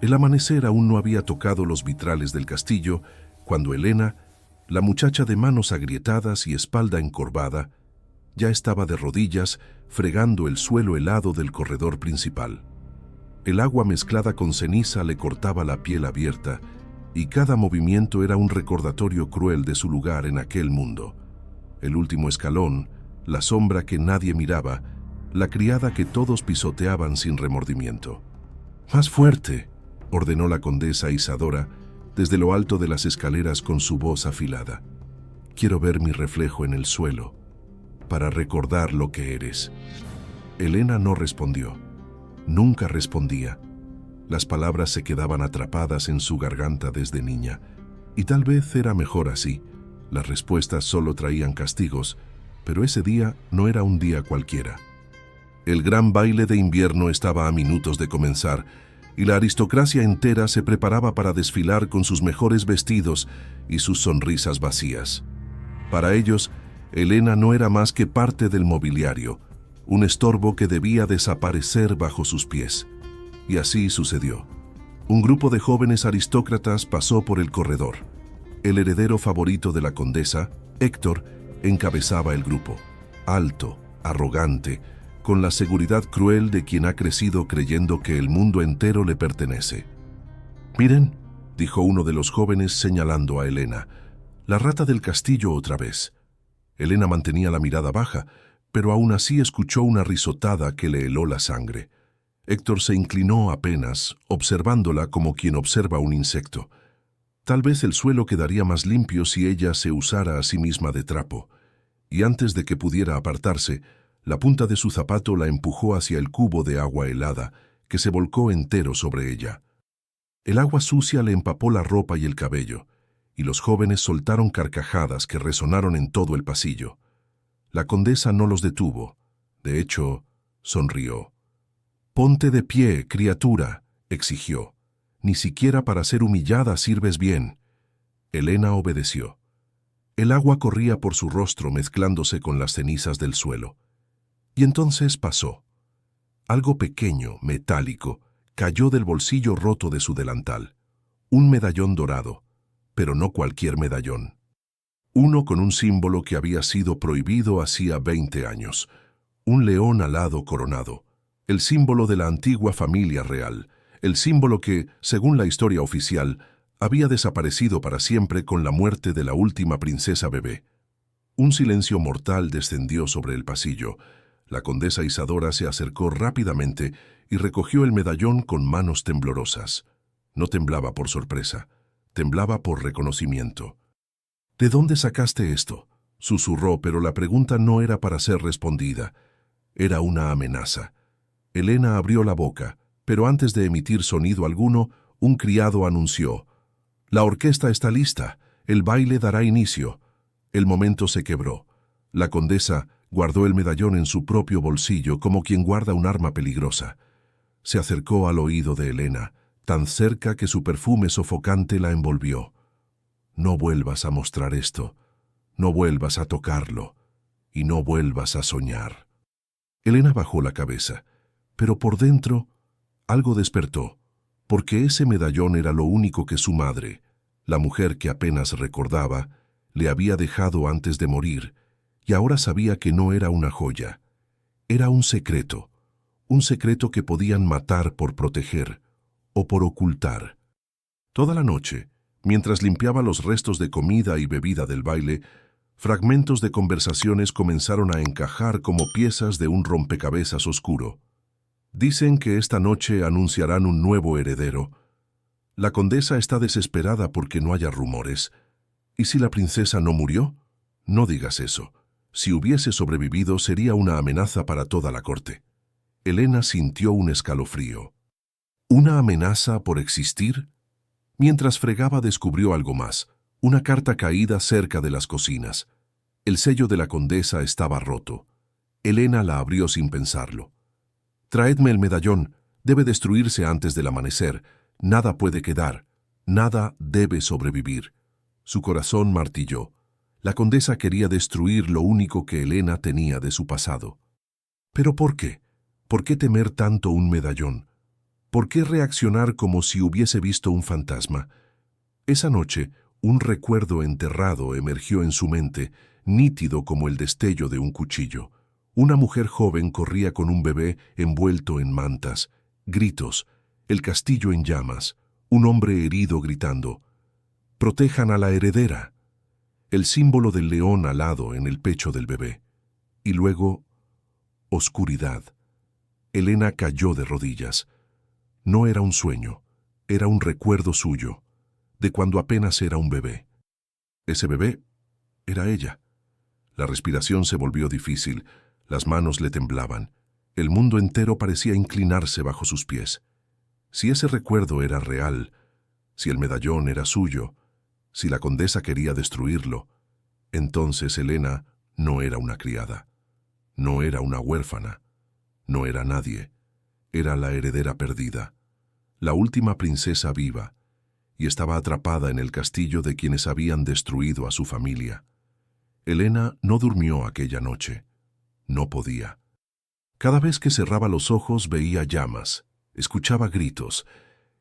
El amanecer aún no había tocado los vitrales del castillo cuando Elena, la muchacha de manos agrietadas y espalda encorvada, ya estaba de rodillas fregando el suelo helado del corredor principal. El agua mezclada con ceniza le cortaba la piel abierta y cada movimiento era un recordatorio cruel de su lugar en aquel mundo. El último escalón, la sombra que nadie miraba, la criada que todos pisoteaban sin remordimiento. «Más fuerte», ordenó la condesa Isadora desde lo alto de las escaleras con su voz afilada. «Quiero ver mi reflejo en el suelo, para recordar lo que eres». Elena no respondió. Nunca respondía. Las palabras se quedaban atrapadas en su garganta desde niña, y tal vez era mejor así. Las respuestas solo traían castigos, pero ese día no era un día cualquiera. El gran baile de invierno estaba a minutos de comenzar, y la aristocracia entera se preparaba para desfilar con sus mejores vestidos y sus sonrisas vacías. Para ellos, Elena no era más que parte del mobiliario, un estorbo que debía desaparecer bajo sus pies. Y así sucedió. Un grupo de jóvenes aristócratas pasó por el corredor. El heredero favorito de la condesa, Héctor, encabezaba el grupo. Alto, arrogante, con la seguridad cruel de quien ha crecido creyendo que el mundo entero le pertenece. «Miren», dijo uno de los jóvenes señalando a Elena, «la rata del castillo otra vez». Elena mantenía la mirada baja, pero aún así escuchó una risotada que le heló la sangre. Héctor se inclinó apenas, observándola como quien observa un insecto. Tal vez el suelo quedaría más limpio si ella se usara a sí misma de trapo. Y antes de que pudiera apartarse, la punta de su zapato la empujó hacia el cubo de agua helada, que se volcó entero sobre ella. El agua sucia le empapó la ropa y el cabello, y los jóvenes soltaron carcajadas que resonaron en todo el pasillo. La condesa no los detuvo. De hecho, sonrió. «Ponte de pie, criatura», exigió. «Ni siquiera para ser humillada sirves bien». Elena obedeció. El agua corría por su rostro mezclándose con las cenizas del suelo. Y entonces pasó. Algo pequeño, metálico, cayó del bolsillo roto de su delantal. Un medallón dorado, pero no cualquier medallón. Uno con un símbolo que había sido prohibido hacía 20 años. Un león alado coronado. El símbolo de la antigua familia real, el símbolo que, según la historia oficial, había desaparecido para siempre con la muerte de la última princesa bebé. Un silencio mortal descendió sobre el pasillo. La condesa Isadora se acercó rápidamente y recogió el medallón con manos temblorosas. No temblaba por sorpresa, temblaba por reconocimiento. «¿De dónde sacaste esto?», susurró, pero la pregunta no era para ser respondida. Era una amenaza. Elena abrió la boca, pero antes de emitir sonido alguno, un criado anunció: «La orquesta está lista, el baile dará inicio». El momento se quebró. La condesa guardó el medallón en su propio bolsillo como quien guarda un arma peligrosa. Se acercó al oído de Elena, tan cerca que su perfume sofocante la envolvió. «No vuelvas a mostrar esto, no vuelvas a tocarlo, y no vuelvas a soñar». Elena bajó la cabeza. Pero por dentro, algo despertó, porque ese medallón era lo único que su madre, la mujer que apenas recordaba, le había dejado antes de morir, y ahora sabía que no era una joya. Era un secreto que podían matar por proteger o por ocultar. Toda la noche, mientras limpiaba los restos de comida y bebida del baile, fragmentos de conversaciones comenzaron a encajar como piezas de un rompecabezas oscuro. «Dicen que esta noche anunciarán un nuevo heredero. La condesa está desesperada porque no haya rumores. ¿Y si la princesa no murió? No digas eso. Si hubiese sobrevivido sería una amenaza para toda la corte». Elena sintió un escalofrío. ¿Una amenaza por existir? Mientras fregaba descubrió algo más, una carta caída cerca de las cocinas. El sello de la condesa estaba roto. Elena la abrió sin pensarlo. «Traedme el medallón, debe destruirse antes del amanecer. Nada puede quedar, nada debe sobrevivir». Su corazón martilló. La condesa quería destruir lo único que Elena tenía de su pasado. ¿Pero por qué? ¿Por qué temer tanto un medallón? ¿Por qué reaccionar como si hubiese visto un fantasma? Esa noche, un recuerdo enterrado emergió en su mente, nítido como el destello de un cuchillo. Una mujer joven corría con un bebé envuelto en mantas. Gritos, el castillo en llamas, un hombre herido gritando: «¡Protejan a la heredera!». El símbolo del león alado en el pecho del bebé. Y luego, oscuridad. Elena cayó de rodillas. No era un sueño, era un recuerdo suyo, de cuando apenas era un bebé. Ese bebé era ella. La respiración se volvió difícil, las manos le temblaban, el mundo entero parecía inclinarse bajo sus pies. Si ese recuerdo era real, si el medallón era suyo, si la condesa quería destruirlo, entonces Elena no era una criada, no era una huérfana, no era nadie, era la heredera perdida, la última princesa viva, y estaba atrapada en el castillo de quienes habían destruido a su familia. Elena no durmió aquella noche. No podía. Cada vez que cerraba los ojos veía llamas, escuchaba gritos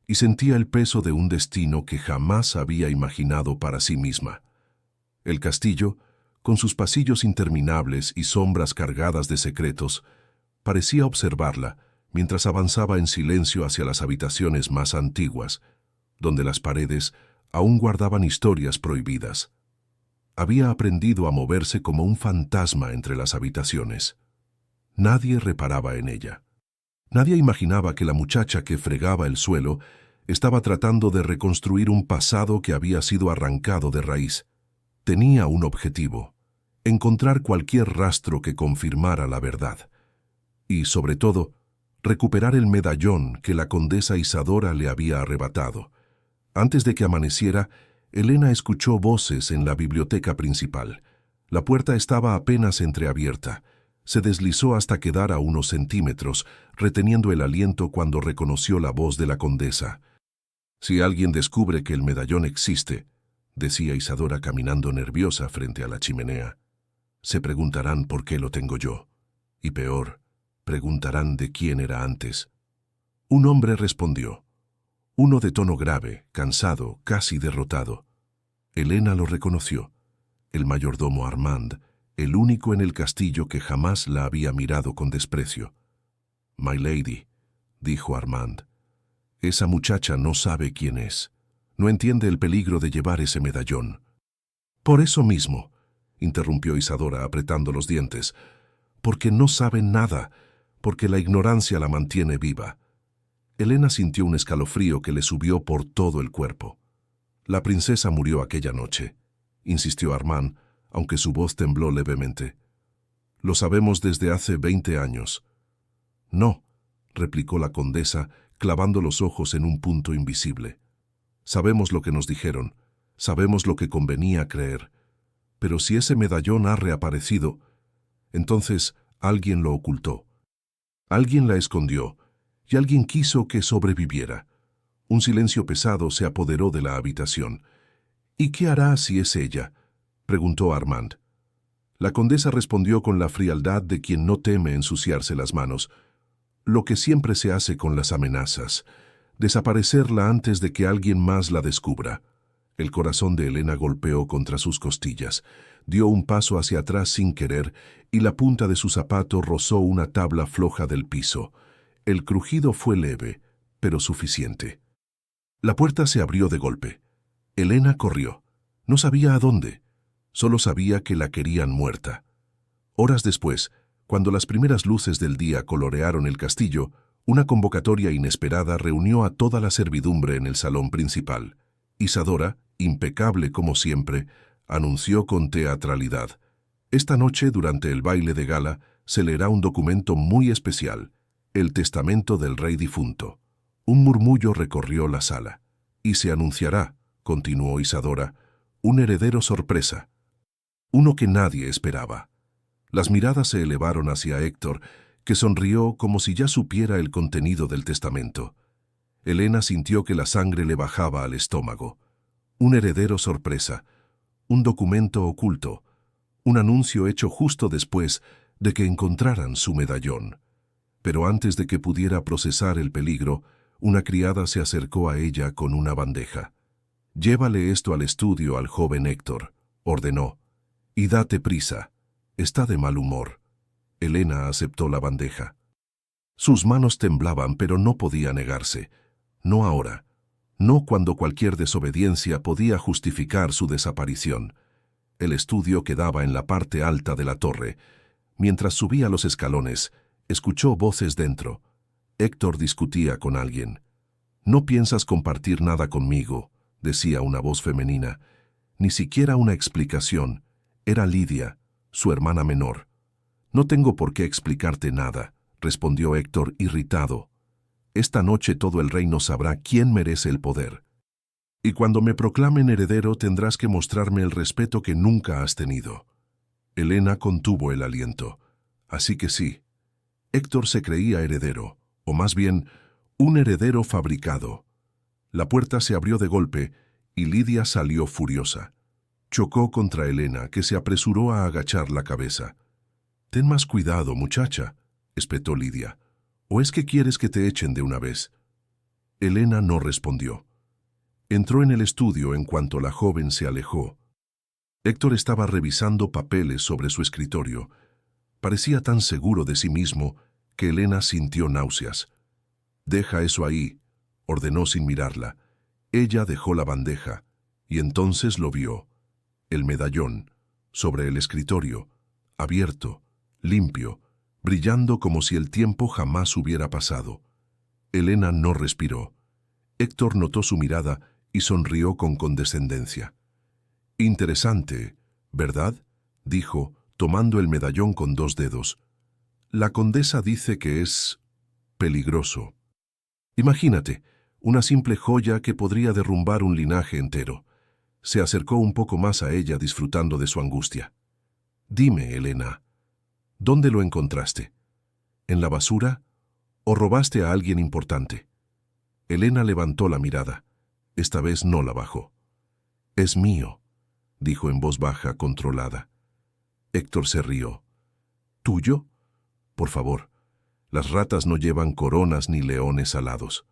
y sentía el peso de un destino que jamás había imaginado para sí misma. El castillo, con sus pasillos interminables y sombras cargadas de secretos, parecía observarla mientras avanzaba en silencio hacia las habitaciones más antiguas, donde las paredes aún guardaban historias prohibidas. Había aprendido a moverse como un fantasma entre las habitaciones. Nadie reparaba en ella. Nadie imaginaba que la muchacha que fregaba el suelo estaba tratando de reconstruir un pasado que había sido arrancado de raíz. Tenía un objetivo: encontrar cualquier rastro que confirmara la verdad. Y, sobre todo, recuperar el medallón que la condesa Isadora le había arrebatado. Antes de que amaneciera, Elena escuchó voces en la biblioteca principal. La puerta estaba apenas entreabierta. Se deslizó hasta quedar a unos centímetros, reteniendo el aliento cuando reconoció la voz de la condesa. «Si alguien descubre que el medallón existe», decía Isadora caminando nerviosa frente a la chimenea, «se preguntarán por qué lo tengo yo. Y peor, preguntarán de quién era antes». Un hombre respondió. Uno de tono grave, cansado, casi derrotado. Elena lo reconoció. El mayordomo Armand, el único en el castillo que jamás la había mirado con desprecio. «My lady», dijo Armand, «esa muchacha no sabe quién es. No entiende el peligro de llevar ese medallón». «Por eso mismo», interrumpió Isadora apretando los dientes, «porque no sabe nada, porque la ignorancia la mantiene viva». Elena sintió un escalofrío que le subió por todo el cuerpo. «La princesa murió aquella noche», insistió Armand, aunque su voz tembló levemente. «Lo sabemos desde hace 20 años». «No», replicó la condesa, clavando los ojos en un punto invisible. «Sabemos lo que nos dijeron, sabemos lo que convenía creer. Pero si ese medallón ha reaparecido, entonces alguien lo ocultó. Alguien la escondió, y alguien quiso que sobreviviera». Un silencio pesado se apoderó de la habitación. «¿Y qué hará si es ella?», preguntó Armand. La condesa respondió con la frialdad de quien no teme ensuciarse las manos. «Lo que siempre se hace con las amenazas, desaparecerla antes de que alguien más la descubra». El corazón de Elena golpeó contra sus costillas. Dio un paso hacia atrás sin querer y la punta de su zapato rozó una tabla floja del piso. El crujido fue leve, pero suficiente. La puerta se abrió de golpe. Elena corrió. No sabía a dónde. Solo sabía que la querían muerta. Horas después, cuando las primeras luces del día colorearon el castillo, una convocatoria inesperada reunió a toda la servidumbre en el salón principal. Isadora, impecable como siempre, anunció con teatralidad: «Esta noche, durante el baile de gala, se leerá un documento muy especial, el testamento del rey difunto». Un murmullo recorrió la sala. «Y se anunciará», continuó Isadora, «un heredero sorpresa, uno que nadie esperaba». Las miradas se elevaron hacia Héctor, que sonrió como si ya supiera el contenido del testamento. Elena sintió que la sangre le bajaba al estómago. Un heredero sorpresa, un documento oculto, un anuncio hecho justo después de que encontraran su medallón. Pero antes de que pudiera procesar el peligro, Una criada se acercó a ella con una bandeja. «Llévale esto al estudio al joven Héctor», ordenó. «Y date prisa. Está de mal humor». Elena aceptó la bandeja. Sus manos temblaban, pero no podía negarse. No ahora. No cuando cualquier desobediencia podía justificar su desaparición. El estudio quedaba en la parte alta de la torre. Mientras subía los escalones, escuchó voces dentro. Héctor discutía con alguien. «No piensas compartir nada conmigo», decía una voz femenina. Ni siquiera una explicación. Era Lidia, su hermana menor. «No tengo por qué explicarte nada», respondió Héctor irritado. «Esta noche todo el reino sabrá quién merece el poder. Y cuando me proclamen heredero tendrás que mostrarme el respeto que nunca has tenido». Elena contuvo el aliento. Así que sí, Héctor se creía heredero, o más bien, un heredero fabricado. La puerta se abrió de golpe y Lidia salió furiosa. Chocó contra Elena, que se apresuró a agachar la cabeza. «Ten más cuidado, muchacha», espetó Lidia. «¿O es que quieres que te echen de una vez?» Elena no respondió. Entró en el estudio en cuanto la joven se alejó. Héctor estaba revisando papeles sobre su escritorio. Parecía tan seguro de sí mismo que Elena sintió náuseas. «Deja eso ahí», ordenó sin mirarla. Ella dejó la bandeja, y entonces lo vio. El medallón, sobre el escritorio, abierto, limpio, brillando como si el tiempo jamás hubiera pasado. Elena no respiró. Héctor notó su mirada y sonrió con condescendencia. «Interesante, ¿verdad?», dijo, tomando el medallón con 2 dedos. «La condesa dice que es peligroso. Imagínate, una simple joya que podría derrumbar un linaje entero». Se acercó un poco más a ella disfrutando de su angustia. «Dime, Elena, ¿dónde lo encontraste? ¿En la basura o robaste a alguien importante?» Elena levantó la mirada. Esta vez no la bajó. «Es mío», dijo en voz baja, controlada. Héctor se rió. «¿Tuyo? Por favor, las ratas no llevan coronas ni leones alados».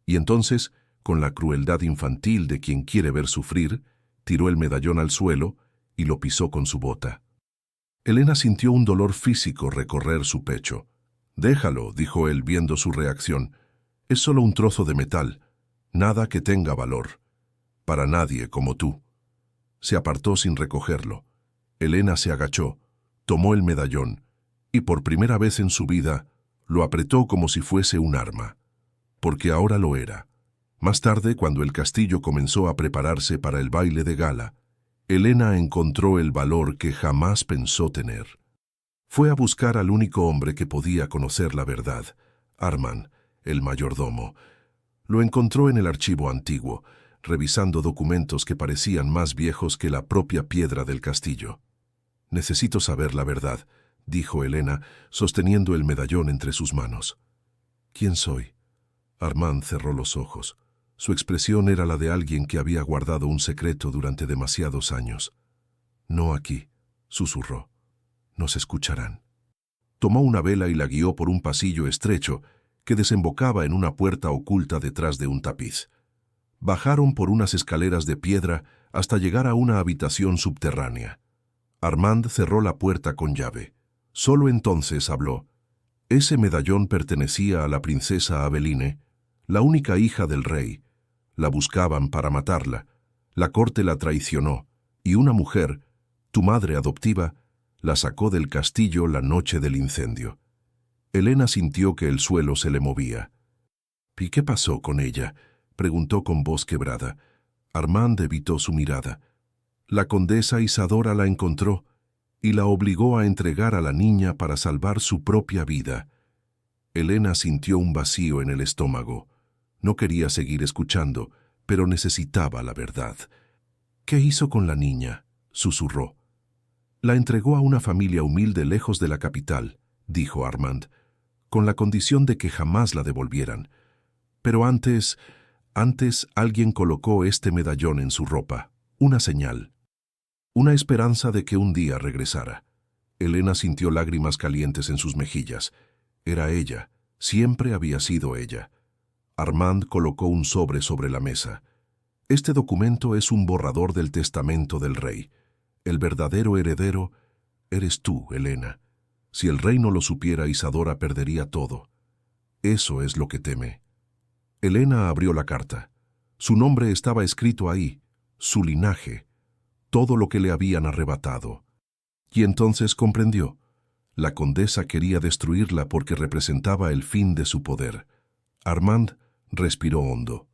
Y entonces, con la crueldad infantil de quien quiere ver sufrir, tiró el medallón al suelo y lo pisó con su bota. Elena sintió un dolor físico recorrer su pecho. «Déjalo», dijo él viendo su reacción. «Es solo un trozo de metal, nada que tenga valor. Para nadie como tú». Se apartó sin recogerlo. Elena se agachó, tomó el medallón y por primera vez en su vida lo apretó como si fuese un arma. Porque ahora lo era. Más tarde, cuando el castillo comenzó a prepararse para el baile de gala, Elena encontró el valor que jamás pensó tener. Fue a buscar al único hombre que podía conocer la verdad, Armand, el mayordomo. Lo encontró en el archivo antiguo, revisando documentos que parecían más viejos que la propia piedra del castillo. «Necesito saber la verdad», dijo Elena, sosteniendo el medallón entre sus manos. «¿Quién soy?» Armand cerró los ojos. Su expresión era la de alguien que había guardado un secreto durante demasiados años. «No aquí», susurró. «Nos escucharán». Tomó una vela y la guió por un pasillo estrecho que desembocaba en una puerta oculta detrás de un tapiz. Bajaron por unas escaleras de piedra hasta llegar a una habitación subterránea. Armand cerró la puerta con llave. Solo entonces habló. Ese medallón pertenecía a la princesa Aveline, la única hija del rey. La buscaban para matarla. La corte la traicionó, y una mujer, tu madre adoptiva, la sacó del castillo la noche del incendio. Elena sintió que el suelo se le movía. «¿Y qué pasó con ella?», preguntó con voz quebrada. Armand evitó su mirada. La condesa Isadora la encontró y la obligó a entregar a la niña para salvar su propia vida. Elena sintió un vacío en el estómago. No quería seguir escuchando, pero necesitaba la verdad. «¿Qué hizo con la niña?», susurró. «La entregó a una familia humilde lejos de la capital», dijo Armand, «con la condición de que jamás la devolvieran. Pero antes alguien colocó este medallón en su ropa, una señal, una esperanza de que un día regresara». Elena sintió lágrimas calientes en sus mejillas. Era ella, siempre había sido ella. Armand colocó un sobre la mesa. Este documento es un borrador del testamento del rey. El verdadero heredero eres tú, Elena. Si el rey no lo supiera, Isadora perdería todo. Eso es lo que teme. Elena abrió la carta. Su nombre estaba escrito ahí, su linaje, todo lo que le habían arrebatado. Y entonces comprendió. La condesa quería destruirla porque representaba el fin de su poder. Armand respiró hondo.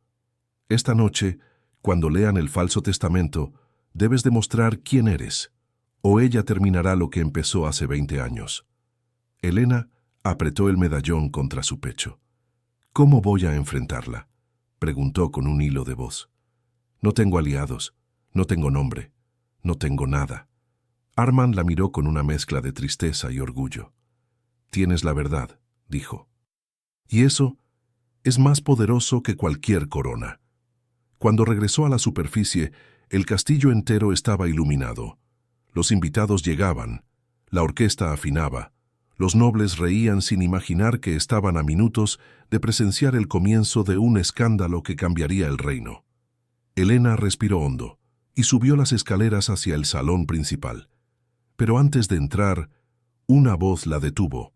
Esta noche, cuando lean el falso testamento, debes demostrar quién eres, o ella terminará lo que empezó hace 20 años. Elena apretó el medallón contra su pecho. ¿Cómo voy a enfrentarla?, preguntó con un hilo de voz. No tengo aliados, no tengo nombre, no tengo nada. Armand la miró con una mezcla de tristeza y orgullo. Tienes la verdad, dijo. Y eso es más poderoso que cualquier corona. Cuando regresó a la superficie, el castillo entero estaba iluminado. Los invitados llegaban, la orquesta afinaba, los nobles reían sin imaginar que estaban a minutos de presenciar el comienzo de un escándalo que cambiaría el reino. Elena respiró hondo y subió las escaleras hacia el salón principal. Pero antes de entrar, una voz la detuvo.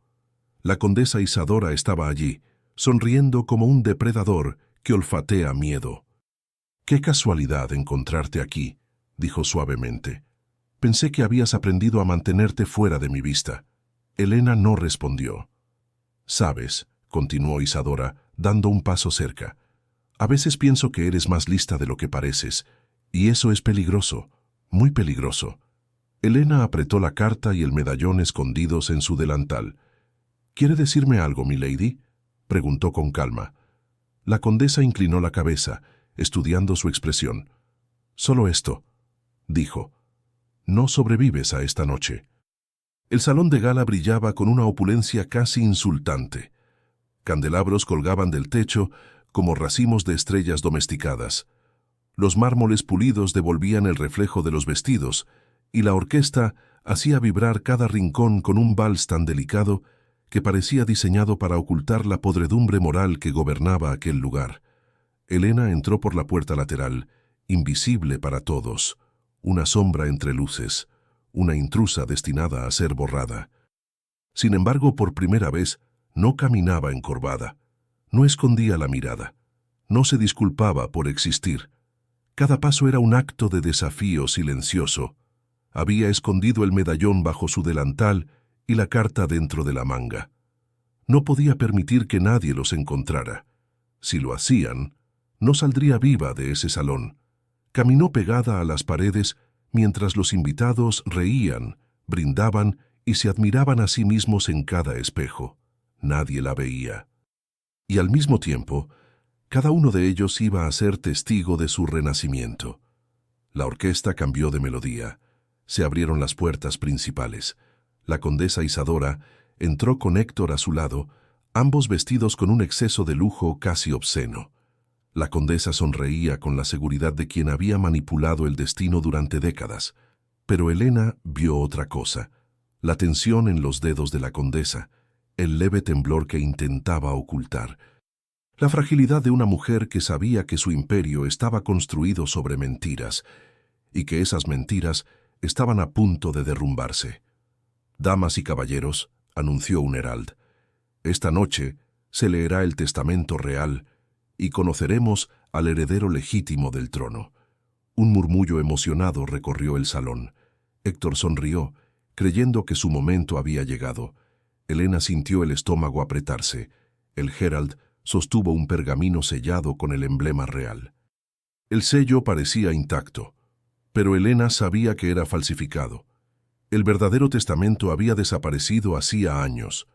La condesa Isadora estaba allí, sonriendo como un depredador que olfatea miedo. «Qué casualidad encontrarte aquí», dijo suavemente. «Pensé que habías aprendido a mantenerte fuera de mi vista». Elena no respondió. «Sabes», continuó Isadora, dando un paso cerca, «a veces pienso que eres más lista de lo que pareces, y eso es peligroso, muy peligroso». Elena apretó la carta y el medallón escondidos en su delantal. «¿Quiere decirme algo, milady?», preguntó con calma. La condesa inclinó la cabeza, estudiando su expresión. «Solo esto», dijo. «No sobrevives a esta noche». El salón de gala brillaba con una opulencia casi insultante. Candelabros colgaban del techo como racimos de estrellas domesticadas. Los mármoles pulidos devolvían el reflejo de los vestidos, y la orquesta hacía vibrar cada rincón con un vals tan delicado que parecía diseñado para ocultar la podredumbre moral que gobernaba aquel lugar. Elena entró por la puerta lateral, invisible para todos, una sombra entre luces, una intrusa destinada a ser borrada. Sin embargo, por primera vez, no caminaba encorvada, no escondía la mirada, no se disculpaba por existir. Cada paso era un acto de desafío silencioso. Había escondido el medallón bajo su delantal y la carta dentro de la manga. No podía permitir que nadie los encontrara. Si lo hacían, no saldría viva de ese salón. Caminó pegada a las paredes mientras los invitados reían, brindaban y se admiraban a sí mismos en cada espejo. Nadie la veía. Y al mismo tiempo, cada uno de ellos iba a ser testigo de su renacimiento. La orquesta cambió de melodía. Se abrieron las puertas principales. La condesa Isadora entró con Héctor a su lado, ambos vestidos con un exceso de lujo casi obsceno. La condesa sonreía con la seguridad de quien había manipulado el destino durante décadas, pero Elena vio otra cosa, la tensión en los dedos de la condesa, el leve temblor que intentaba ocultar, la fragilidad de una mujer que sabía que su imperio estaba construido sobre mentiras, y que esas mentiras estaban a punto de derrumbarse. «Damas y caballeros», anunció un herald, «esta noche se leerá el testamento real y conoceremos al heredero legítimo del trono». Un murmullo emocionado recorrió el salón. Héctor sonrió, creyendo que su momento había llegado. Elena sintió el estómago apretarse. El herald sostuvo un pergamino sellado con el emblema real. El sello parecía intacto, pero Elena sabía que era falsificado. El verdadero testamento había desaparecido hacía años.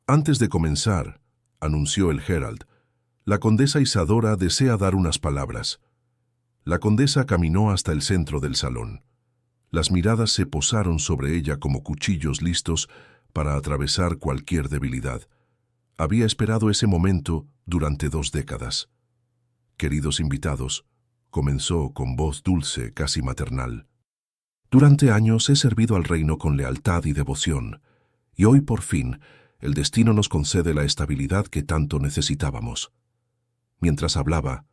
«Antes de comenzar», anunció el herald, «la condesa Isadora desea dar unas palabras». La condesa caminó hasta el centro del salón. Las miradas se posaron sobre ella como cuchillos listos para atravesar cualquier debilidad. Había esperado ese momento durante 2 décadas. «Queridos invitados», comenzó con voz dulce, casi maternal, «durante años he servido al reino con lealtad y devoción, y hoy por fin el destino nos concede la estabilidad que tanto necesitábamos. Mientras hablaba,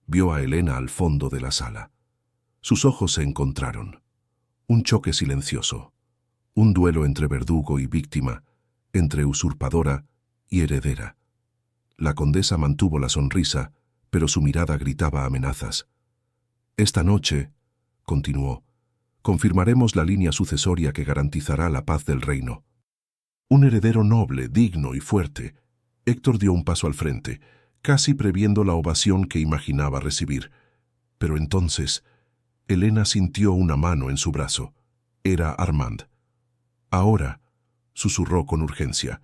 vio a Elena al fondo de la sala. Sus ojos se encontraron. Un choque silencioso. Un duelo entre verdugo y víctima, entre usurpadora y heredera. La condesa mantuvo la sonrisa, pero su mirada gritaba amenazas. Esta noche, continuó, confirmaremos la línea sucesoria que garantizará la paz del reino. Un heredero noble, digno y fuerte. Héctor dio un paso al frente, casi previendo la ovación que imaginaba recibir. Pero entonces, Elena sintió una mano en su brazo. Era Armand. Ahora, susurró con urgencia,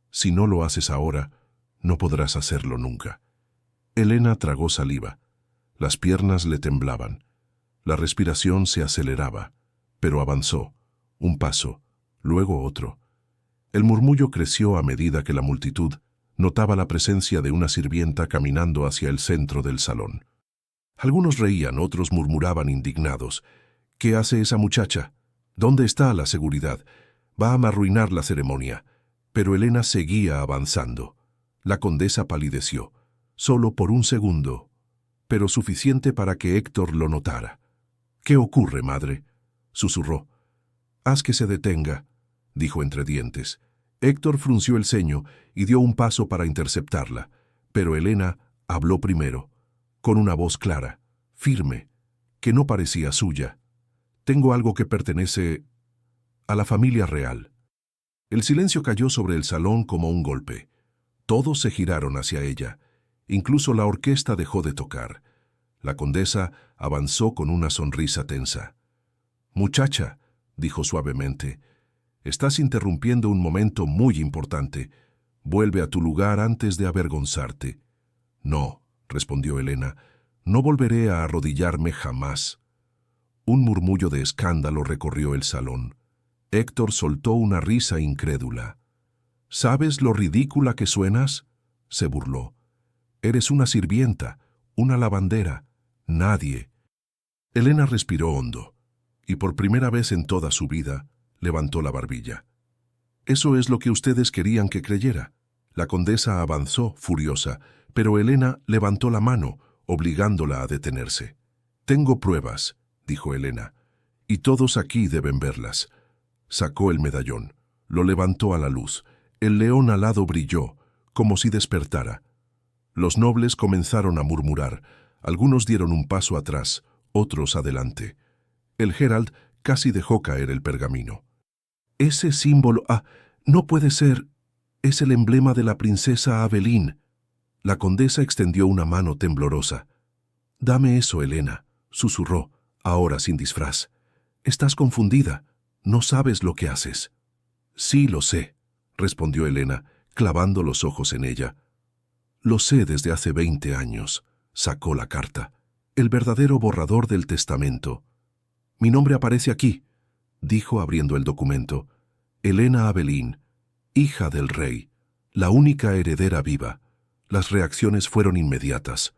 si no lo haces ahora, no podrás hacerlo nunca. Elena tragó saliva. Las piernas le temblaban. La respiración se aceleraba, pero avanzó, un paso, luego otro. El murmullo creció a medida que la multitud notaba la presencia de una sirvienta caminando hacia el centro del salón. Algunos reían, otros murmuraban indignados. ¿Qué hace esa muchacha? ¿Dónde está la seguridad? Va a arruinar la ceremonia. Pero Elena seguía avanzando. La condesa palideció, solo por un segundo, pero suficiente para que Héctor lo notara. «¿Qué ocurre, madre?», susurró. «Haz que se detenga», dijo entre dientes. Héctor frunció el ceño y dio un paso para interceptarla, pero Elena habló primero, con una voz clara, firme, que no parecía suya. «Tengo algo que pertenece a la familia real». El silencio cayó sobre el salón como un golpe. Todos se giraron hacia ella. Incluso la orquesta dejó de tocar. La condesa avanzó con una sonrisa tensa. «Muchacha», dijo suavemente, «estás interrumpiendo un momento muy importante. Vuelve a tu lugar antes de avergonzarte». «No», respondió Elena, «no volveré a arrodillarme jamás». Un murmullo de escándalo recorrió el salón. Héctor soltó una risa incrédula. «¿Sabes lo ridícula que suenas?», se burló. «Eres una sirvienta, una lavandera, nadie». Elena respiró hondo, y por primera vez en toda su vida levantó la barbilla. «Eso es lo que ustedes querían que creyera». La condesa avanzó, furiosa, pero Elena levantó la mano, obligándola a detenerse. «Tengo pruebas», dijo Elena, «y todos aquí deben verlas». Sacó el medallón, lo levantó a la luz. El león alado brilló, como si despertara. Los nobles comenzaron a murmurar. Algunos dieron un paso atrás, otros adelante. El herald casi dejó caer el pergamino. «Ese símbolo... no puede ser. Es el emblema de la princesa Aveline». La condesa extendió una mano temblorosa. «Dame eso, Elena», susurró, ahora sin disfraz. «Estás confundida. No sabes lo que haces». «Sí, lo sé», respondió Elena, clavando los ojos en ella. «Lo sé desde hace 20 años». Sacó la carta. «El verdadero borrador del testamento». «Mi nombre aparece aquí», dijo abriendo el documento. «Elena Aveline, hija del rey, la única heredera viva». Las reacciones fueron inmediatas.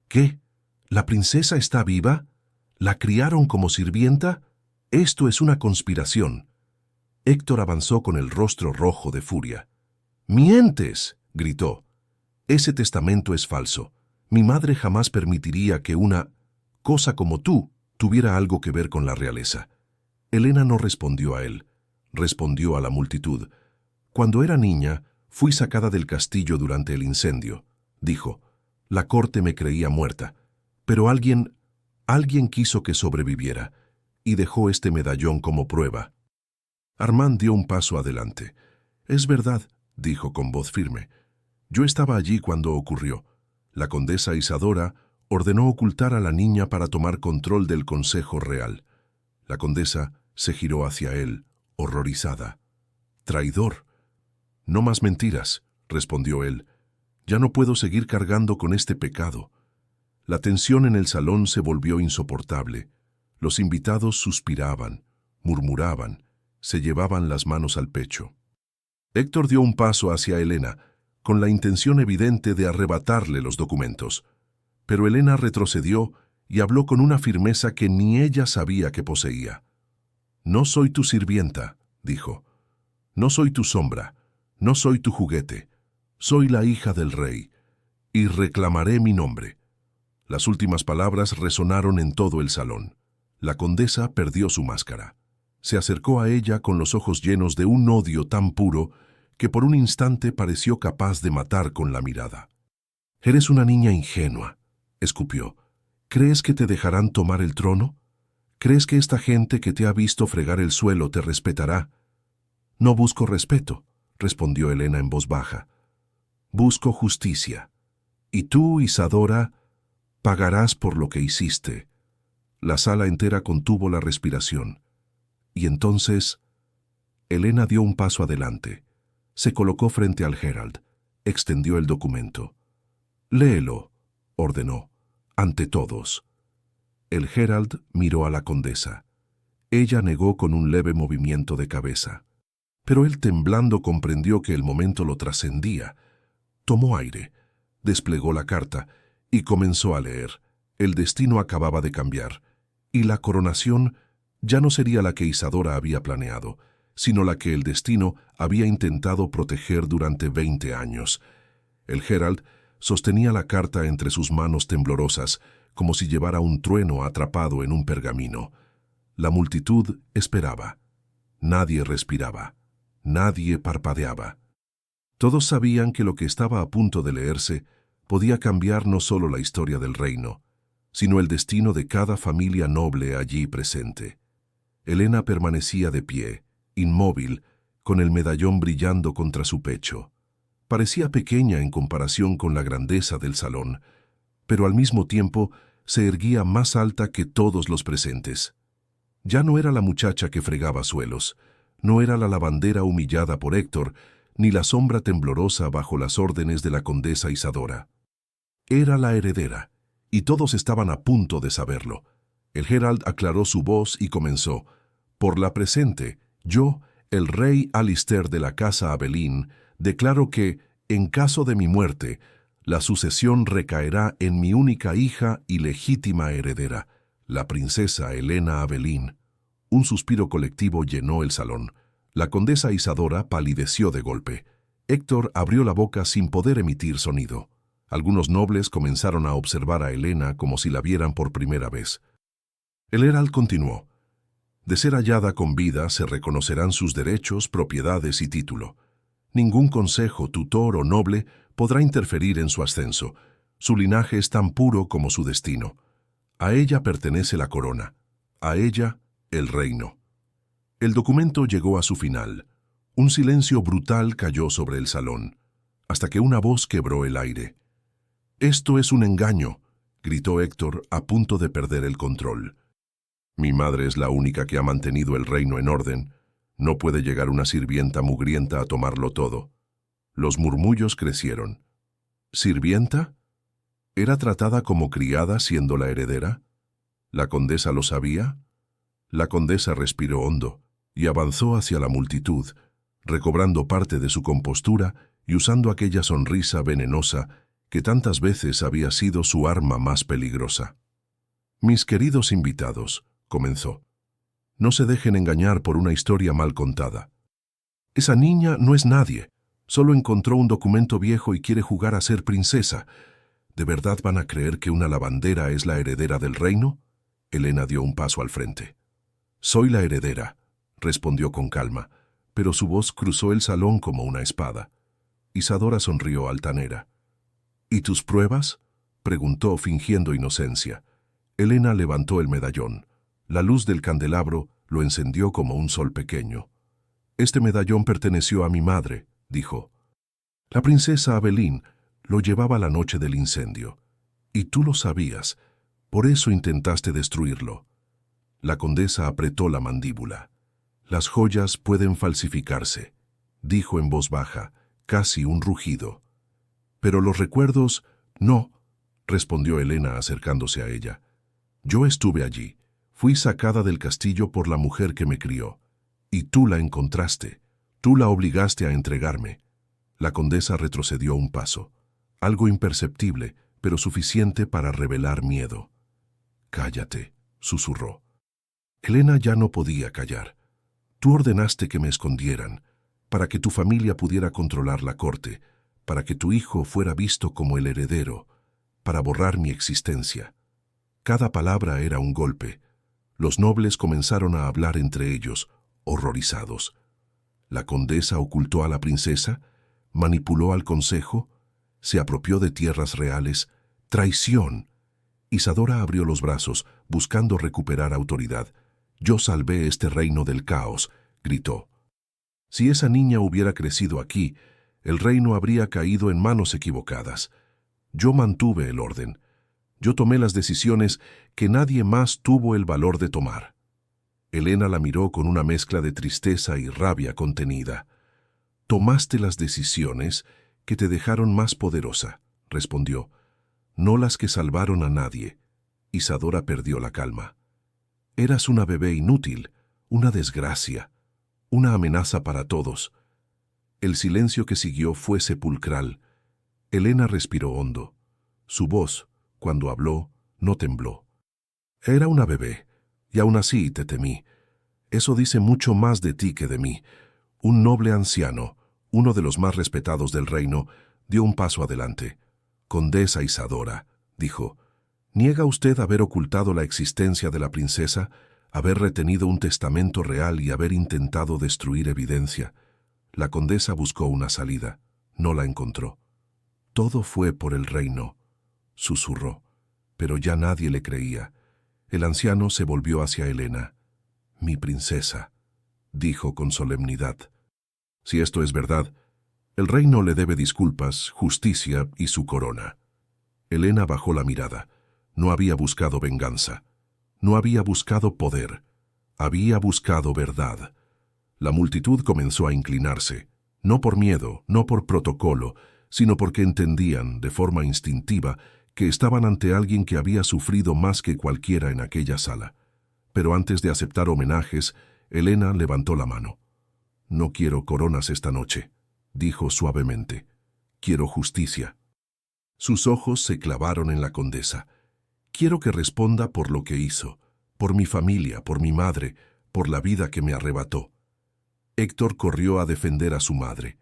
«¿Qué? ¿La princesa está viva? ¿La criaron como sirvienta? Esto es una conspiración». Héctor avanzó con el rostro rojo de furia. «¡Mientes!», gritó. «Ese testamento es falso. Mi madre jamás permitiría que una cosa como tú tuviera algo que ver con la realeza». Elena no respondió a él. Respondió a la multitud. «Cuando era niña, fui sacada del castillo durante el incendio», dijo. «La corte me creía muerta, pero alguien quiso que sobreviviera y dejó este medallón como prueba». Armand dio un paso adelante. «Es verdad», dijo con voz firme. «Yo estaba allí cuando ocurrió. La condesa Isadora ordenó ocultar a la niña para tomar control del Consejo Real». La condesa se giró hacia él, horrorizada. «Traidor». «No más mentiras», respondió él. «Ya no puedo seguir cargando con este pecado». La tensión en el salón se volvió insoportable. Los invitados suspiraban, murmuraban, se llevaban las manos al pecho. Héctor dio un paso hacia Elena, con la intención evidente de arrebatarle los documentos. Pero Elena retrocedió y habló con una firmeza que ni ella sabía que poseía. «No soy tu sirvienta», dijo. «No soy tu sombra. No soy tu juguete. Soy la hija del rey. y reclamaré mi nombre». Las últimas palabras resonaron en todo el salón. La condesa perdió su máscara. Se acercó a ella con los ojos llenos de un odio tan puro que por un instante pareció capaz de matar con la mirada. «Eres una niña ingenua», escupió. «¿Crees que te dejarán tomar el trono? ¿Crees que esta gente que te ha visto fregar el suelo te respetará?» «No busco respeto», respondió Helena en voz baja. «Busco justicia. Y tú, Isadora, pagarás por lo que hiciste». La sala entera contuvo la respiración. Y entonces, Helena dio un paso adelante. Se colocó frente al Herald. Extendió el documento. «Léelo», ordenó, ante todos. El Herald miró a la condesa. Ella negó con un leve movimiento de cabeza. Pero él, temblando, comprendió que el momento lo trascendía. Tomó aire, desplegó la carta y comenzó a leer. El destino acababa de cambiar, y la coronación ya no sería la que Isadora había planeado, sino la que el destino había intentado proteger durante 20 años. El Herald sostenía la carta entre sus manos temblorosas, como si llevara un trueno atrapado en un pergamino. La multitud esperaba. Nadie respiraba. Nadie parpadeaba. Todos sabían que lo que estaba a punto de leerse podía cambiar no solo la historia del reino, sino el destino de cada familia noble allí presente. Helena permanecía de pie, inmóvil, con el medallón brillando contra su pecho. Parecía pequeña en comparación con la grandeza del salón, pero al mismo tiempo se erguía más alta que todos los presentes. Ya no era la muchacha que fregaba suelos, no era la lavandera humillada por Héctor, ni la sombra temblorosa bajo las órdenes de la condesa Isadora. Era la heredera, y todos estaban a punto de saberlo. El Herald aclaró su voz y comenzó: «Por la presente, yo, el rey Alistair de la casa Abelín, declaro que, en caso de mi muerte, la sucesión recaerá en mi única hija y legítima heredera, la princesa Helena Abelín». Un suspiro colectivo llenó el salón. La condesa Isadora palideció de golpe. Héctor abrió la boca sin poder emitir sonido. Algunos nobles comenzaron a observar a Helena como si la vieran por primera vez. El herald continuó: «De ser hallada con vida se reconocerán sus derechos, propiedades y título. Ningún consejo, tutor o noble podrá interferir en su ascenso. Su linaje es tan puro como su destino. A ella pertenece la corona. A ella, el reino». El documento llegó a su final. Un silencio brutal cayó sobre el salón, hasta que una voz quebró el aire. «Esto es un engaño», gritó Héctor, a punto de perder el control. «Mi madre es la única que ha mantenido el reino en orden. No puede llegar una sirvienta mugrienta a tomarlo todo». Los murmullos crecieron. ¿Sirvienta? ¿Era tratada como criada siendo la heredera? ¿La condesa lo sabía? La condesa respiró hondo y avanzó hacia la multitud, recobrando parte de su compostura y usando aquella sonrisa venenosa que tantas veces había sido su arma más peligrosa. «Mis queridos invitados», comenzó, «no se dejen engañar por una historia mal contada. Esa niña no es nadie, solo encontró un documento viejo y quiere jugar a ser princesa. ¿De verdad van a creer que una lavandera es la heredera del reino?» Helena dio un paso al frente. «Soy la heredera», respondió con calma, pero su voz cruzó el salón como una espada. Isadora sonrió altanera. «¿Y tus pruebas?», preguntó fingiendo inocencia. Helena levantó el medallón. La luz del candelabro lo encendió como un sol pequeño. «Este medallón perteneció a mi madre», dijo. «La princesa Abelín lo llevaba la noche del incendio. Y tú lo sabías, por eso intentaste destruirlo». La condesa apretó la mandíbula. «Las joyas pueden falsificarse», dijo en voz baja, casi un rugido. «Pero los recuerdos, no», respondió Helena acercándose a ella. «Yo estuve allí, fui sacada del castillo por la mujer que me crió. Y tú la encontraste, tú la obligaste a entregarme». La condesa retrocedió un paso, algo imperceptible, pero suficiente para revelar miedo. «Cállate», susurró. Helena ya no podía callar. «Tú ordenaste que me escondieran, para que tu familia pudiera controlar la corte, para que tu hijo fuera visto como el heredero, para borrar mi existencia. Cada palabra era un golpe. Los nobles comenzaron a hablar entre ellos, horrorizados. La condesa ocultó a la princesa, manipuló al consejo, se apropió de tierras reales. ¡Traición! Isadora abrió los brazos, buscando recuperar autoridad. «Yo salvé este reino del caos», gritó. Si esa niña hubiera crecido aquí, el reino habría caído en manos equivocadas. Yo mantuve el orden. Yo tomé las decisiones que nadie más tuvo el valor de tomar. Helena la miró con una mezcla de tristeza y rabia contenida. «Tomaste las decisiones que te dejaron más poderosa», respondió, «no las que salvaron a nadie». Isadora perdió la calma. «Eras una bebé inútil, una desgracia, una amenaza para todos». El silencio que siguió fue sepulcral. Helena respiró hondo. Su voz, cuando habló, no tembló. «Era una bebé, y aún así te temí. Eso dice mucho más de ti que de mí». Un noble anciano, uno de los más respetados del reino, dio un paso adelante. «Condesa Isadora», dijo, «¿niega usted haber ocultado la existencia de la princesa, haber retenido un testamento real y haber intentado destruir evidencia?» La condesa buscó una salida. No la encontró. «Todo fue por el reino», susurró, pero ya nadie le creía. El anciano se volvió hacia Helena. «Mi princesa», dijo con solemnidad. «Si esto es verdad, el reino le debe disculpas, justicia y su corona». Helena bajó la mirada. No había buscado venganza. No había buscado poder. Había buscado verdad. La multitud comenzó a inclinarse, no por miedo, no por protocolo, sino porque entendían, de forma instintiva, que estaban ante alguien que había sufrido más que cualquiera en aquella sala. Pero antes de aceptar homenajes, Helena levantó la mano. «No quiero coronas esta noche», dijo suavemente. «Quiero justicia». Sus ojos se clavaron en la condesa. «Quiero que responda por lo que hizo, por mi familia, por mi madre, por la vida que me arrebató». Héctor corrió a defender a su madre.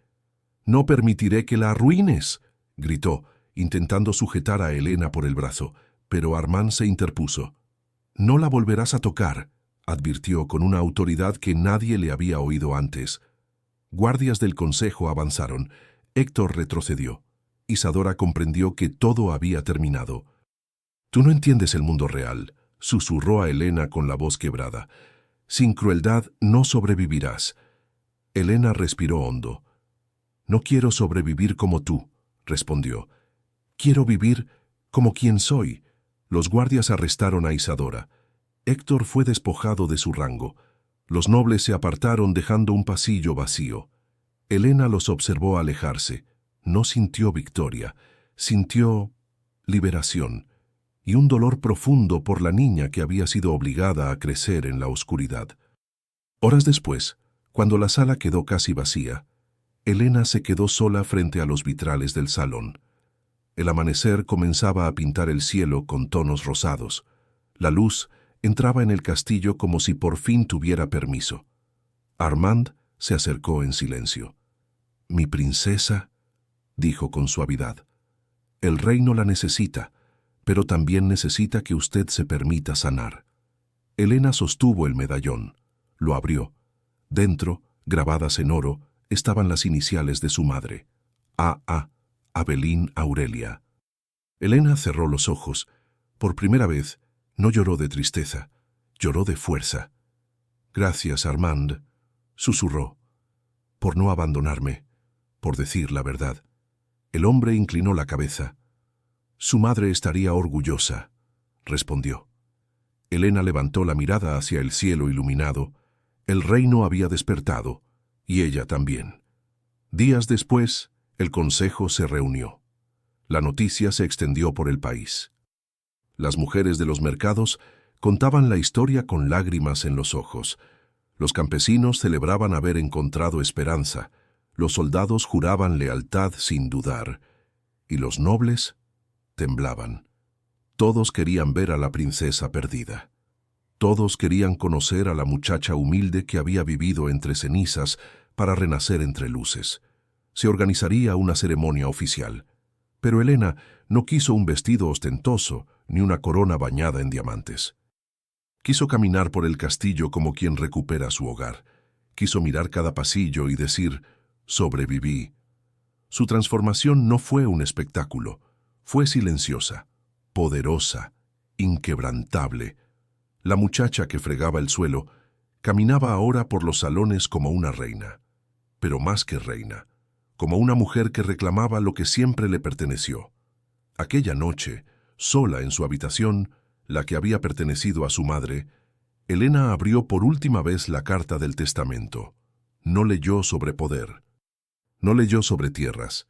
«No permitiré que la arruines», gritó, intentando sujetar a Helena por el brazo, pero Armand se interpuso. «No la volverás a tocar», advirtió con una autoridad que nadie le había oído antes. Guardias del consejo avanzaron. Héctor retrocedió. Isadora comprendió que todo había terminado. «Tú no entiendes el mundo real», susurró a Helena con la voz quebrada. «Sin crueldad no sobrevivirás». Helena respiró hondo. «No quiero sobrevivir como tú», respondió. «Quiero vivir como quien soy». Los guardias arrestaron a Isadora. Héctor fue despojado de su rango. Los nobles se apartaron dejando un pasillo vacío. Helena los observó alejarse. No sintió victoria, sintió liberación y un dolor profundo por la niña que había sido obligada a crecer en la oscuridad. Horas después, cuando la sala quedó casi vacía, Helena se quedó sola frente a los vitrales del salón. El amanecer comenzaba a pintar el cielo con tonos rosados. La luz entraba en el castillo como si por fin tuviera permiso. Armand se acercó en silencio. «Mi princesa», dijo con suavidad, «el reino la necesita, pero también necesita que usted se permita sanar». Helena sostuvo el medallón. Lo abrió. Dentro, grabadas en oro, estaban las iniciales de su madre. A.A. Abelín Aurelia. Helena cerró los ojos. Por primera vez, no lloró de tristeza, lloró de fuerza. «Gracias, Armand», susurró, «por no abandonarme, por decir la verdad». El hombre inclinó la cabeza. «Su madre estaría orgullosa», respondió. Helena levantó la mirada hacia el cielo iluminado. El reino había despertado, y ella también. Días después, el consejo se reunió. La noticia se extendió por el país. Las mujeres de los mercados contaban la historia con lágrimas en los ojos. Los campesinos celebraban haber encontrado esperanza. Los soldados juraban lealtad sin dudar. Y los nobles temblaban. Todos querían ver a la princesa perdida. Todos querían conocer a la muchacha humilde que había vivido entre cenizas para renacer entre luces. Se organizaría una ceremonia oficial. Pero Elena no quiso un vestido ostentoso ni una corona bañada en diamantes. Quiso caminar por el castillo como quien recupera su hogar. Quiso mirar cada pasillo y decir, sobreviví. Su transformación no fue un espectáculo, fue silenciosa, poderosa, inquebrantable. La muchacha que fregaba el suelo caminaba ahora por los salones como una reina, pero más que reina, como una mujer que reclamaba lo que siempre le perteneció. Aquella noche, sola en su habitación, la que había pertenecido a su madre, Elena abrió por última vez la carta del testamento. No leyó sobre poder. No leyó sobre tierras.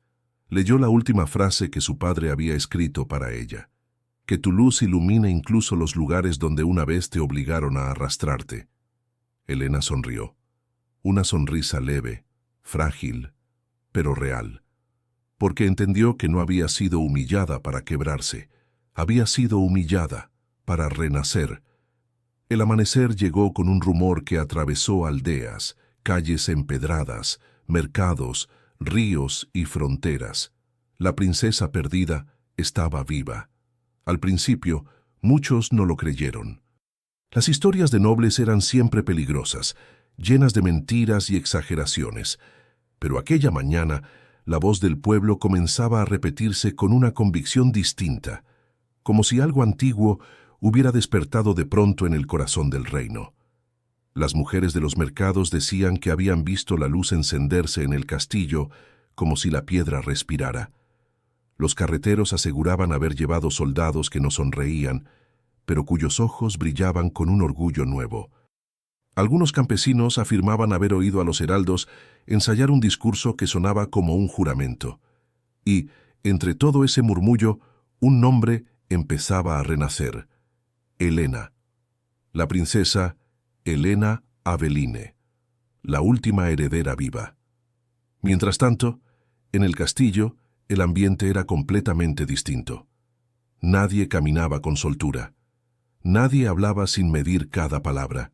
Leyó la última frase que su padre había escrito para ella. Que tu luz ilumine incluso los lugares donde una vez te obligaron a arrastrarte. Elena sonrió. Una sonrisa leve, frágil, pero real. Porque entendió que no había sido humillada para quebrarse. Había sido humillada para renacer. El amanecer llegó con un rumor que atravesó aldeas, calles empedradas, mercados, ríos y fronteras. La princesa perdida estaba viva. Al principio, muchos no lo creyeron. Las historias de nobles eran siempre peligrosas, llenas de mentiras y exageraciones. Pero aquella mañana, la voz del pueblo comenzaba a repetirse con una convicción distinta, como si algo antiguo hubiera despertado de pronto en el corazón del reino. Las mujeres de los mercados decían que habían visto la luz encenderse en el castillo como si la piedra respirara. Los carreteros aseguraban haber llevado soldados que no sonreían, pero cuyos ojos brillaban con un orgullo nuevo. Algunos campesinos afirmaban haber oído a los heraldos ensayar un discurso que sonaba como un juramento. Y, entre todo ese murmullo, un nombre empezaba a renacer. Elena. La princesa Elena Aveline, la última heredera viva. Mientras tanto, en el castillo, el ambiente era completamente distinto. Nadie caminaba con soltura. Nadie hablaba sin medir cada palabra.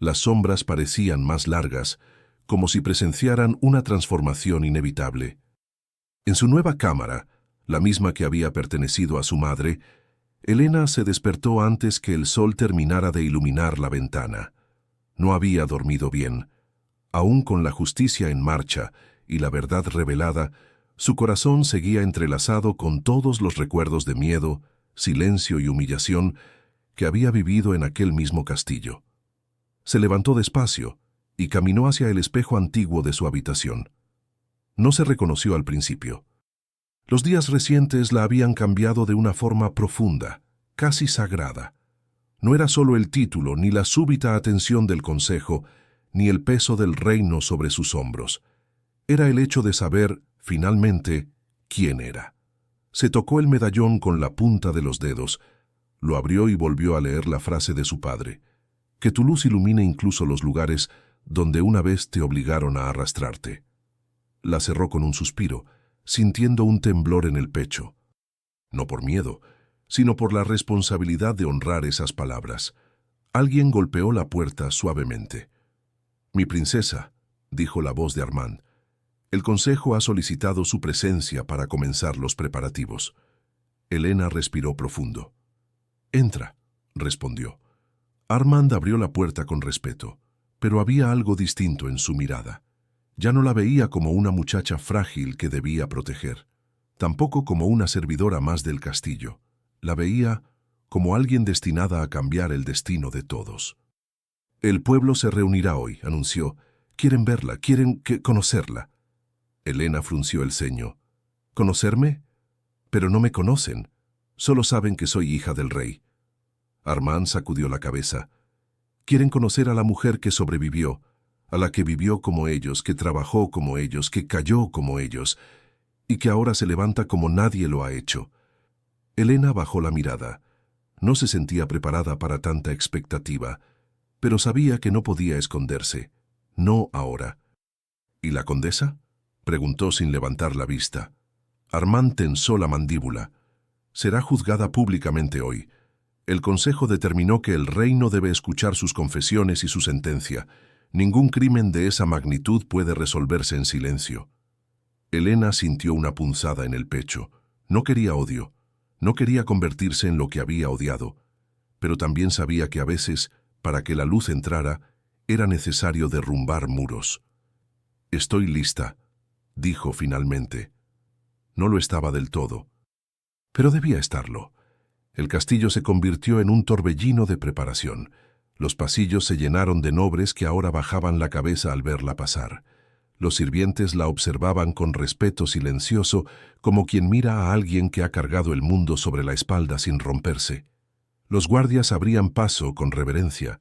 Las sombras parecían más largas, como si presenciaran una transformación inevitable. En su nueva cámara, la misma que había pertenecido a su madre, Elena se despertó antes que el sol terminara de iluminar la ventana. No había dormido bien. Aún con la justicia en marcha y la verdad revelada, su corazón seguía entrelazado con todos los recuerdos de miedo, silencio y humillación que había vivido en aquel mismo castillo. Se levantó despacio y caminó hacia el espejo antiguo de su habitación. No se reconoció al principio. Los días recientes la habían cambiado de una forma profunda, casi sagrada. No era solo el título, ni la súbita atención del consejo, ni el peso del reino sobre sus hombros. Era el hecho de saber, finalmente, quién era. Se tocó el medallón con la punta de los dedos, lo abrió y volvió a leer la frase de su padre. Que tu luz ilumine incluso los lugares donde una vez te obligaron a arrastrarte. La cerró con un suspiro, sintiendo un temblor en el pecho. No por miedo, sino por la responsabilidad de honrar esas palabras. Alguien golpeó la puerta suavemente. «Mi princesa», dijo la voz de Armand. «El consejo ha solicitado su presencia para comenzar los preparativos». Elena respiró profundo. «Entra», respondió. Armand abrió la puerta con respeto, pero había algo distinto en su mirada. Ya no la veía como una muchacha frágil que debía proteger, tampoco como una servidora más del castillo. La veía como alguien destinada a cambiar el destino de todos. «El pueblo se reunirá hoy», anunció. «Quieren verla, quieren conocerla». Elena frunció el ceño. «¿Conocerme? Pero no me conocen. Solo saben que soy hija del rey». Armand sacudió la cabeza. «Quieren conocer a la mujer que sobrevivió, a la que vivió como ellos, que trabajó como ellos, que cayó como ellos, y que ahora se levanta como nadie lo ha hecho». Elena bajó la mirada. No se sentía preparada para tanta expectativa, pero sabía que no podía esconderse. No ahora. «¿Y la condesa?», preguntó sin levantar la vista. Armand tensó la mandíbula. «Será juzgada públicamente hoy. El consejo determinó que el reino debe escuchar sus confesiones y su sentencia. Ningún crimen de esa magnitud puede resolverse en silencio». Elena sintió una punzada en el pecho. No quería odio, no quería convertirse en lo que había odiado, pero también sabía que a veces, para que la luz entrara, era necesario derrumbar muros. «Estoy lista», dijo finalmente. No lo estaba del todo, pero debía estarlo. El castillo se convirtió en un torbellino de preparación. Los pasillos se llenaron de nobles que ahora bajaban la cabeza al verla pasar. Los sirvientes la observaban con respeto silencioso, como quien mira a alguien que ha cargado el mundo sobre la espalda sin romperse. Los guardias abrían paso con reverencia.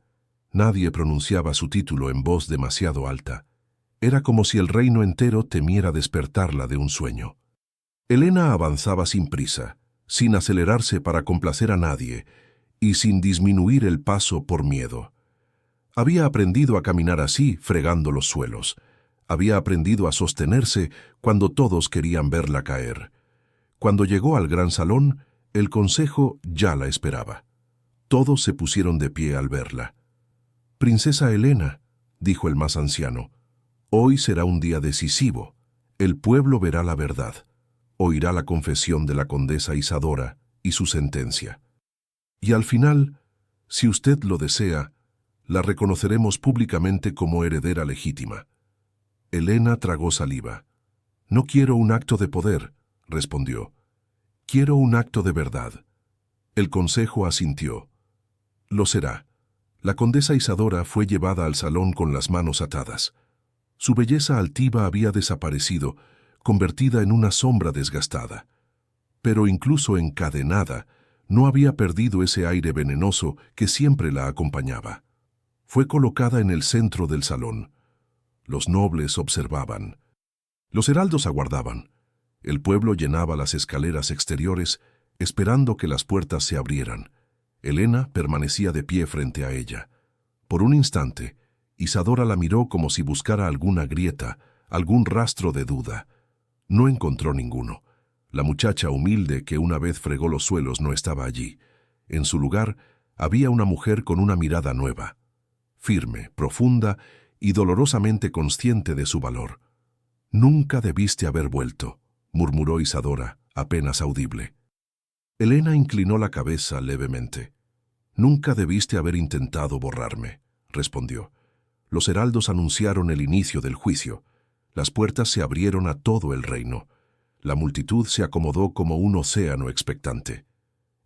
Nadie pronunciaba su título en voz demasiado alta. Era como si el reino entero temiera despertarla de un sueño. Elena avanzaba sin prisa, sin acelerarse para complacer a nadie y sin disminuir el paso por miedo. Había aprendido a caminar así, fregando los suelos. Había aprendido a sostenerse cuando todos querían verla caer. Cuando llegó al gran salón, el consejo ya la esperaba. Todos se pusieron de pie al verla. «Princesa Elena», dijo el más anciano, «hoy será un día decisivo. El pueblo verá la verdad. Oirá la confesión de la condesa Isadora y su sentencia. Y al final, si usted lo desea, la reconoceremos públicamente como heredera legítima». Elena tragó saliva. «No quiero un acto de poder», respondió. «Quiero un acto de verdad». El consejo asintió. «Lo será». La condesa Isadora fue llevada al salón con las manos atadas. Su belleza altiva había desaparecido, convertida en una sombra desgastada. Pero incluso encadenada, no había perdido ese aire venenoso que siempre la acompañaba. Fue colocada en el centro del salón. Los nobles observaban. Los heraldos aguardaban. El pueblo llenaba las escaleras exteriores, esperando que las puertas se abrieran. Elena permanecía de pie frente a ella. Por un instante, Isadora la miró como si buscara alguna grieta, algún rastro de duda. No encontró ninguno. La muchacha humilde que una vez fregó los suelos no estaba allí. En su lugar había una mujer con una mirada nueva, firme, profunda y dolorosamente consciente de su valor. «Nunca debiste haber vuelto», murmuró Isadora, apenas audible. Elena inclinó la cabeza levemente. «Nunca debiste haber intentado borrarme», respondió. Los heraldos anunciaron el inicio del juicio. Las puertas se abrieron a todo el reino. La multitud se acomodó como un océano expectante.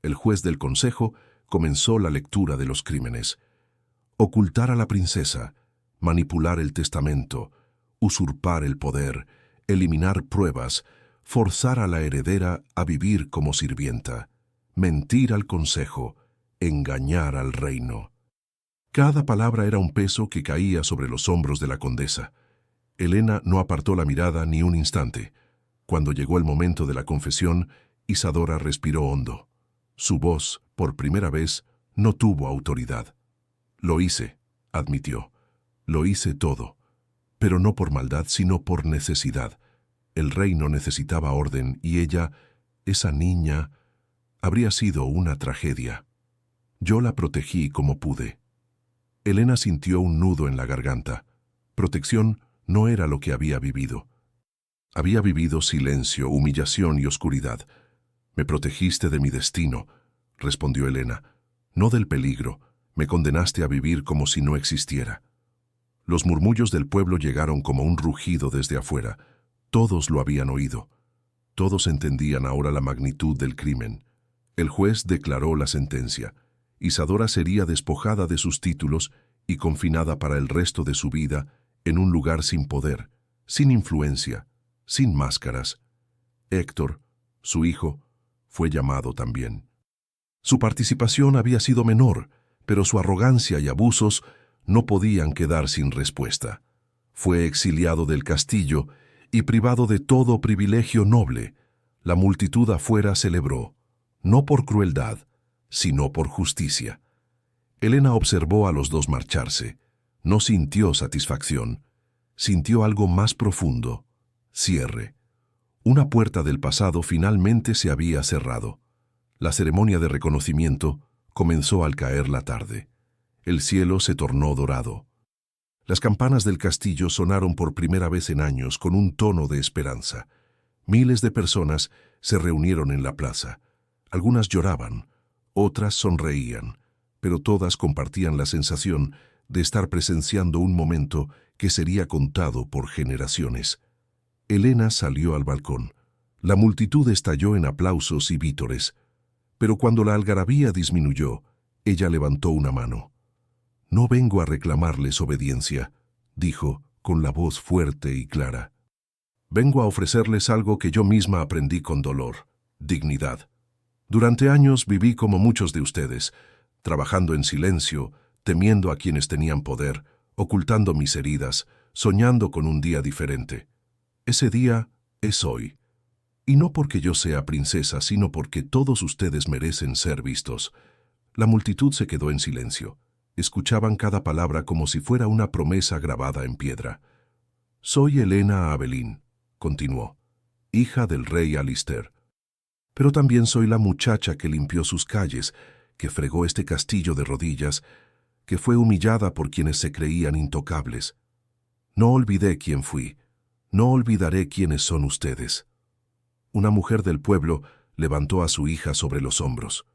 El juez del consejo comenzó la lectura de los crímenes. Ocultar a la princesa, manipular el testamento, usurpar el poder, eliminar pruebas, forzar a la heredera a vivir como sirvienta, mentir al consejo, engañar al reino. Cada palabra era un peso que caía sobre los hombros de la condesa. Elena no apartó la mirada ni un instante. Cuando llegó el momento de la confesión, Isadora respiró hondo. Su voz, por primera vez, no tuvo autoridad. «Lo hice», admitió. «Lo hice todo. Pero no por maldad, sino por necesidad. El reino necesitaba orden y ella, esa niña, habría sido una tragedia. Yo la protegí como pude». Elena sintió un nudo en la garganta. Protección no era lo que había vivido. Había vivido silencio, humillación y oscuridad. «Me protegiste de mi destino», respondió Elena. «No del peligro. Me condenaste a vivir como si no existiera». Los murmullos del pueblo llegaron como un rugido desde afuera. Todos lo habían oído. Todos entendían ahora la magnitud del crimen. El juez declaró la sentencia. Isadora sería despojada de sus títulos y confinada para el resto de su vida en un lugar sin poder, sin influencia, sin máscaras. Héctor, su hijo, fue llamado también. Su participación había sido menor, pero su arrogancia y abusos no podían quedar sin respuesta. Fue exiliado del castillo y privado de todo privilegio noble. La multitud afuera celebró, no por crueldad, sino por justicia. Elena observó a los dos marcharse. No sintió satisfacción. Sintió algo más profundo: cierre. Una puerta del pasado finalmente se había cerrado. La ceremonia de reconocimiento comenzó al caer la tarde. El cielo se tornó dorado. Las campanas del castillo sonaron por primera vez en años con un tono de esperanza. Miles de personas se reunieron en la plaza. Algunas lloraban, otras sonreían, pero todas compartían la sensación de estar presenciando un momento que sería contado por generaciones. Elena salió al balcón. La multitud estalló en aplausos y vítores, pero cuando la algarabía disminuyó, ella levantó una mano. «No vengo a reclamarles obediencia», dijo, con la voz fuerte y clara. «Vengo a ofrecerles algo que yo misma aprendí con dolor: dignidad. Durante años viví como muchos de ustedes, trabajando en silencio, temiendo a quienes tenían poder, ocultando mis heridas, soñando con un día diferente. Ese día es hoy. Y no porque yo sea princesa, sino porque todos ustedes merecen ser vistos». La multitud se quedó en silencio. Escuchaban cada palabra como si fuera una promesa grabada en piedra. «Soy Elena Abelín», continuó, «hija del rey Alister. Pero también soy la muchacha que limpió sus calles, que fregó este castillo de rodillas, que fue humillada por quienes se creían intocables. No olvidé quién fui, no olvidaré quiénes son ustedes». Una mujer del pueblo levantó a su hija sobre los hombros.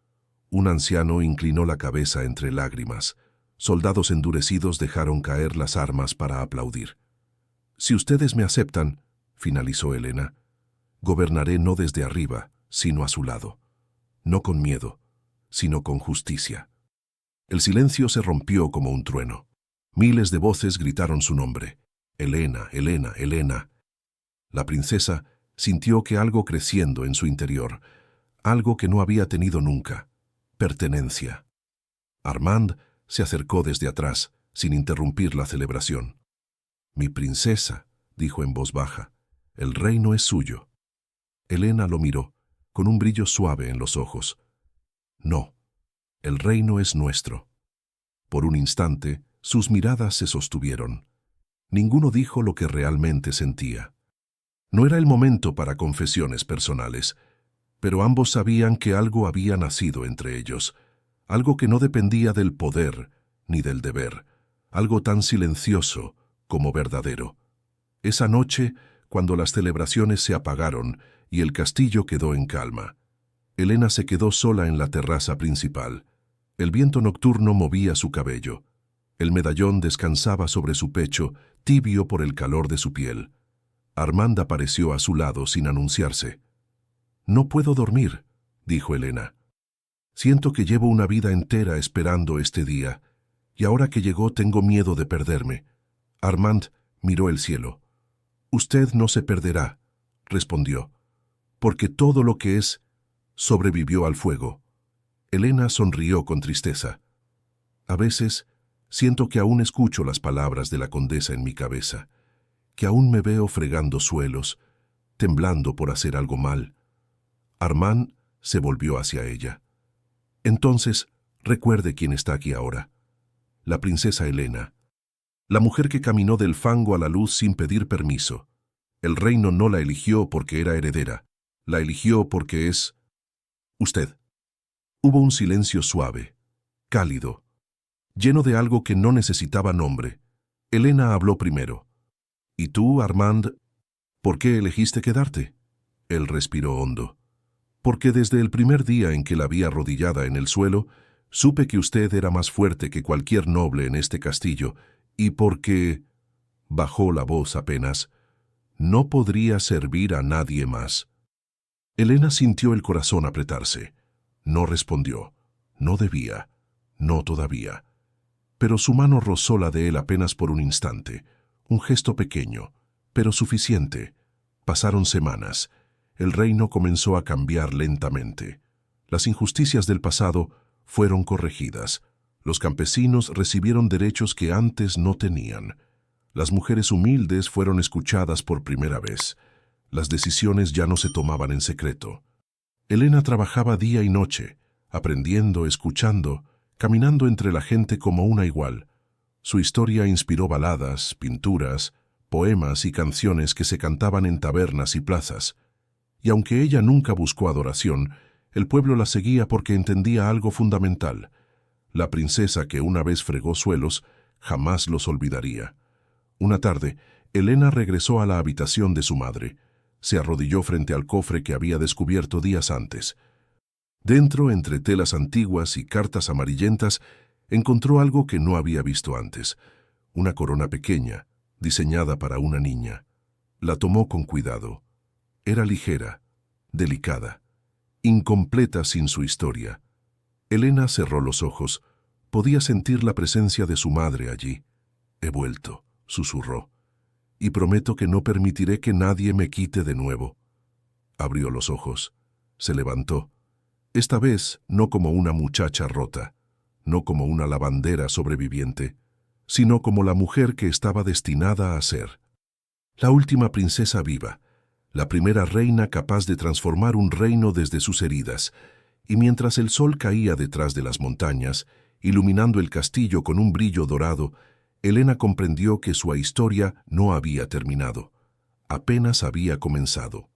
Un anciano inclinó la cabeza entre lágrimas. Soldados endurecidos dejaron caer las armas para aplaudir. «Si ustedes me aceptan», finalizó Elena, «gobernaré no desde arriba, sino a su lado. No con miedo, sino con justicia». El silencio se rompió como un trueno. Miles de voces gritaron su nombre: «Elena, Elena, Elena». La princesa sintió que algo creciendo en su interior, algo que no había tenido nunca: pertenencia. Armand se acercó desde atrás, sin interrumpir la celebración. «Mi princesa», dijo en voz baja, «el reino es suyo». Elena lo miró, con un brillo suave en los ojos. «No, el reino es nuestro». Por un instante, sus miradas se sostuvieron. Ninguno dijo lo que realmente sentía. No era el momento para confesiones personales, pero ambos sabían que algo había nacido entre ellos, algo que no dependía del poder ni del deber, algo tan silencioso como verdadero. Esa noche, cuando las celebraciones se apagaron y el castillo quedó en calma, Elena se quedó sola en la terraza principal. El viento nocturno movía su cabello. El medallón descansaba sobre su pecho, tibio por el calor de su piel. Armand apareció a su lado sin anunciarse. «No puedo dormir», dijo Elena. «Siento que llevo una vida entera esperando este día, y ahora que llegó tengo miedo de perderme». Armand miró el cielo. «Usted no se perderá», respondió, «porque todo lo que es sobrevivió al fuego». Elena sonrió con tristeza. «A veces siento que aún escucho las palabras de la condesa en mi cabeza, que aún me veo fregando suelos, temblando por hacer algo mal». Armand se volvió hacia ella. «Entonces, recuerde quién está aquí ahora. La princesa Elena, la mujer que caminó del fango a la luz sin pedir permiso. El reino no la eligió porque era heredera, la eligió porque es usted». Hubo un silencio suave, cálido, lleno de algo que no necesitaba nombre. Elena habló primero. «¿Y tú, Armand, por qué elegiste quedarte?» Él respiró hondo. «Porque desde el primer día en que la vi arrodillada en el suelo, supe que usted era más fuerte que cualquier noble en este castillo, y porque», bajó la voz apenas, «no podría servir a nadie más». Elena sintió el corazón apretarse. No respondió. No debía. No todavía. Pero su mano rozó la de él apenas por un instante. Un gesto pequeño, pero suficiente. Pasaron semanas. El reino comenzó a cambiar lentamente. Las injusticias del pasado fueron corregidas. Los campesinos recibieron derechos que antes no tenían. Las mujeres humildes fueron escuchadas por primera vez. Las decisiones ya no se tomaban en secreto. Elena trabajaba día y noche, aprendiendo, escuchando, caminando entre la gente como una igual. Su historia inspiró baladas, pinturas, poemas y canciones que se cantaban en tabernas y plazas. Y aunque ella nunca buscó adoración, el pueblo la seguía porque entendía algo fundamental. La princesa que una vez fregó suelos jamás los olvidaría. Una tarde, Elena regresó a la habitación de su madre. Se arrodilló frente al cofre que había descubierto días antes. Dentro, entre telas antiguas y cartas amarillentas, encontró algo que no había visto antes: una corona pequeña, diseñada para una niña. La tomó con cuidado. Era ligera, delicada, incompleta sin su historia. Elena cerró los ojos. Podía sentir la presencia de su madre allí. «He vuelto», susurró, «y prometo que no permitiré que nadie me quite de nuevo». Abrió los ojos. Se levantó. Esta vez no como una muchacha rota, no como una lavandera sobreviviente, sino como la mujer que estaba destinada a ser. La última princesa viva, la primera reina capaz de transformar un reino desde sus heridas, y mientras el sol caía detrás de las montañas, iluminando el castillo con un brillo dorado, Elena comprendió que su historia no había terminado, apenas había comenzado.